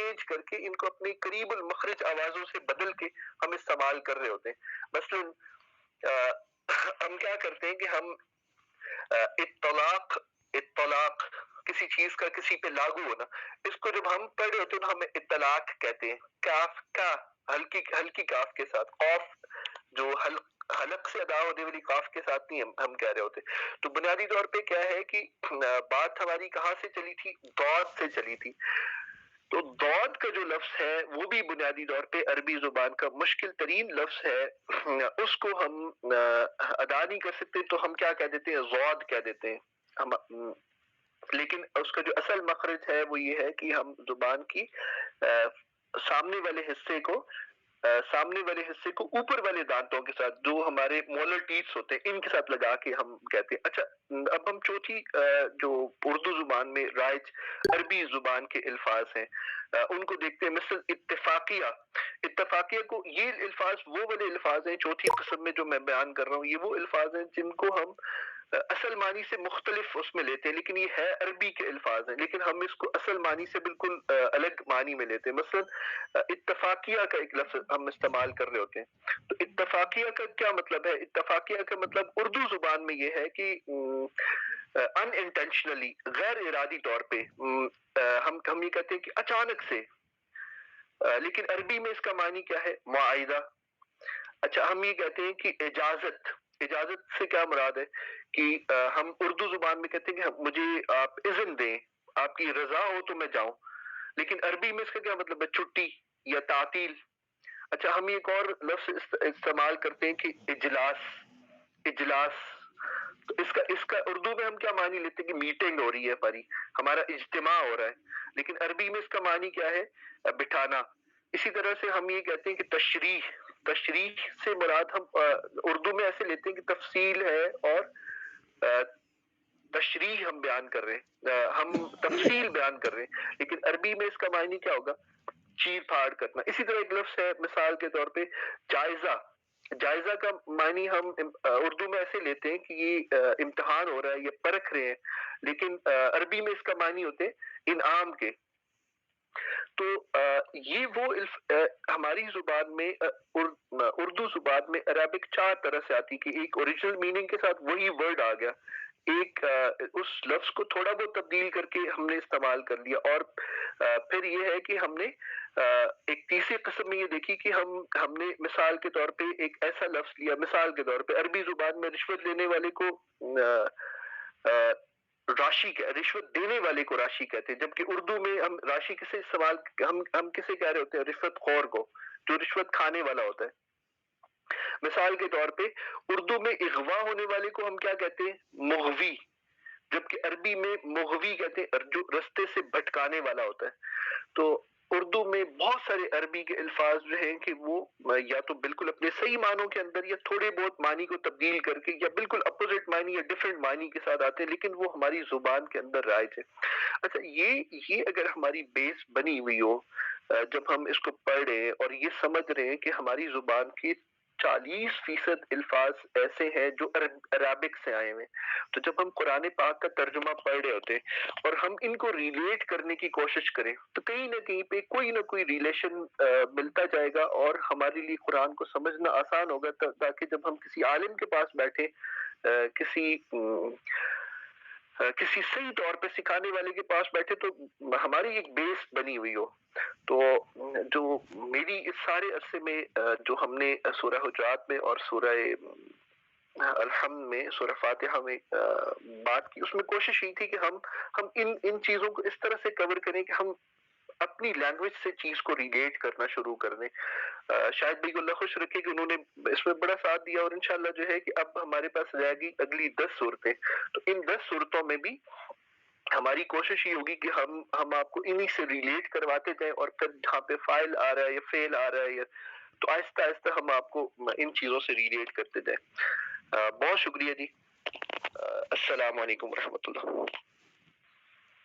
Change کر کے ان کو اپنی قریب المخرج آوازوں سے بدل کے ہم استعمال کر رہے ہوتے ہیں. مثلاً ہم کیا کرتے ہیں کہ ہم اطلاق اطلاق کسی چیز کا کسی پہ لاگو ہونا، اس کو جب ہم پڑھ رہے ہوتے ہیں تو ہم اطلاق کہتے ہیں. کاف کا ہلکی ہلکی کاف کے ساتھ، قاف جو حلق سے ادا ہونے والی کاف کے ساتھ نہیں ہم کہہ رہے ہوتے. تو بنیادی طور پہ کیا ہے کہ بات ہماری کہاں سے چلی تھی؟ ضاد سے چلی تھی. تو ضاد کا جو لفظ ہے وہ بھی بنیادی طور پہ عربی زبان کا مشکل ترین لفظ ہے. اس کو ہم ادا نہیں کر سکتے تو ہم کیا کہہ دیتے ہیں؟ ضاد کہہ دیتے ہیں ہم. لیکن اس کا جو اصل مخرج ہے وہ یہ ہے کہ ہم زبان کی سامنے والے حصے کو اوپر والے دانتوں کے ساتھ، جو ہمارے مولر ٹیتھس ہوتے ہیں، ان کے ساتھ لگا کے ہم کہتے ہیں. اچھا اب ہم چوتھی جو اردو زبان میں رائج عربی زبان کے الفاظ ہیں ان کو دیکھتے ہیں. مثل اتفاقیہ. اتفاقیہ کو، یہ الفاظ وہ والے الفاظ ہیں چوتھی قسم میں جو میں بیان کر رہا ہوں، یہ وہ الفاظ ہیں جن کو ہم اصل معنی سے مختلف اس میں لیتے ہیں، لیکن یہ ہے عربی کے الفاظ ہیں لیکن ہم اس کو اصل معنی سے بالکل الگ معنی میں لیتے ہیں. مثلا اتفاقیہ کا ایک لفظ ہم استعمال کر رہے ہوتے ہیں. تو اتفاقیہ کا کیا مطلب ہے؟ اتفاقیہ کا مطلب اردو زبان میں یہ ہے کہ ان انٹینشنلی، غیر ارادی طور پہ ہم یہ کہتے ہیں کہ اچانک سے. لیکن عربی میں اس کا معنی کیا ہے؟ معاہدہ. اچھا ہم یہ کہتے ہیں کہ اجازت. اجازت سے کیا مراد ہے کہ ہم اردو زبان میں کہتے ہیں کہ مجھے آپ اذن دیں، آپ کی رضا ہو تو میں جاؤں. لیکن عربی میں اس کا کیا مطلب ہے؟ چھٹی یا تعطیل. اچھا ہم ایک اور لفظ استعمال کرتے ہیں کہ اجلاس. اجلاس تو اس کا اردو میں ہم کیا معنی لیتے ہیں؟ کہ میٹنگ ہو رہی ہے ہمارا اجتماع ہو رہا ہے. لیکن عربی میں اس کا معنی کیا ہے؟ بٹھانا. اسی طرح سے ہم یہ کہتے ہیں کہ تشریح. تشریح سے مراد ہم اردو میں ایسے لیتے ہیں کہ تفصیل ہے اور تشریح ہم بیان کر رہے ہیں، ہم تفصیل بیان کر رہے ہیں. لیکن عربی میں اس کا معنی کیا ہوگا؟ چیر پھاڑ کرنا. اسی طرح ایک لفظ ہے مثال کے طور پہ جائزہ. جائزہ کا معنی ہم اردو میں ایسے لیتے ہیں کہ یہ امتحان ہو رہا ہے، یہ پرکھ رہے ہیں، لیکن عربی میں اس کا معنی ہوتے ہیں انعام کے. تو یہ وہ ہماری زبان میں اردو زبان میں عربک چار طرح سے آتی کہ ایک اوریجنل میننگ کے ساتھ وہی ورڈ آ گیا، ایک اس لفظ کو تھوڑا بہت تبدیل کر کے ہم نے استعمال کر لیا، اور پھر یہ ہے کہ ہم نے ایک تیسری قسم میں یہ دیکھی کہ ہم نے مثال کے طور پہ ایک ایسا لفظ لیا. مثال کے طور پہ عربی زبان میں رشوت لینے والے کو راشی، رشوت دینے والے کو راشی کہتے ہیں، جبکہ اردو میں ہم راشی کسے استعمال ہم کسے کہہ رہے ہوتے ہیں؟ رشوت خور کو، جو رشوت کھانے والا ہوتا ہے. مثال کے طور پہ اردو میں اغوا ہونے والے کو ہم کیا کہتے ہیں؟ مغوی، جبکہ عربی میں مغوی کہتے ہیں جو رستے سے بھٹکانے والا ہوتا ہے. تو اردو میں بہت سارے عربی کے الفاظ جو ہیں کہ وہ یا تو بالکل اپنے صحیح معنوں کے اندر یا تھوڑے بہت معنی کو تبدیل کر کے یا بالکل اپوزٹ معنی یا ڈفرینٹ معنی کے ساتھ آتے ہیں، لیکن وہ ہماری زبان کے اندر رائج ہے. اچھا یہ اگر ہماری بیس بنی ہوئی ہو، جب ہم اس کو پڑھ رہے ہیں اور یہ سمجھ رہے ہیں کہ ہماری زبان کی 40% الفاظ ایسے ہیں جو عربک سے آئے ہوئے، تو جب ہم قرآن پاک کا ترجمہ پڑھ رہے ہوتے ہیں اور ہم ان کو ریلیٹ کرنے کی کوشش کریں تو کہیں نہ کہیں پہ کوئی نہ کوئی ریلیشن ملتا جائے گا اور ہمارے لیے قرآن کو سمجھنا آسان ہوگا، تاکہ جب ہم کسی عالم کے پاس بیٹھے، کسی صحیح طور پہ سکھانے والے کے پاس بیٹھے تو ہماری ایک بیس بنی ہوئی ہو. تو جو میری اس سارے عرصے میں جو ہم نے سورہ حجرات میں اور سورہ الحمد میں، سورہ فاتحہ میں بات کی، اس میں کوشش یہ تھی کہ ہم ان چیزوں کو اس طرح سے کور کریں کہ ہم اپنی لینگویج سے چیز کو ریلیٹ کرنا شروع کر دیں. شاید بھی اللہ خوش رکھے کہ انہوں نے اس میں بڑا ساتھ دیا، اور انشاءاللہ جو ہے کہ اب ہمارے پاس رہ گئی اگلی 10 صورتیں. تو ان 10 صورتوں میں بھی ہماری کوشش یہ ہوگی کہ ہم آپ کو انہی سے ریلیٹ کرواتے جائیں، اور پھر جہاں پہ فائل آ رہا ہے یا فیل آ رہا ہے تو آہستہ آہستہ ہم آپ کو ان چیزوں سے ریلیٹ کرتے جائیں. بہت شکریہ جی. السلام علیکم ورحمۃ اللہ.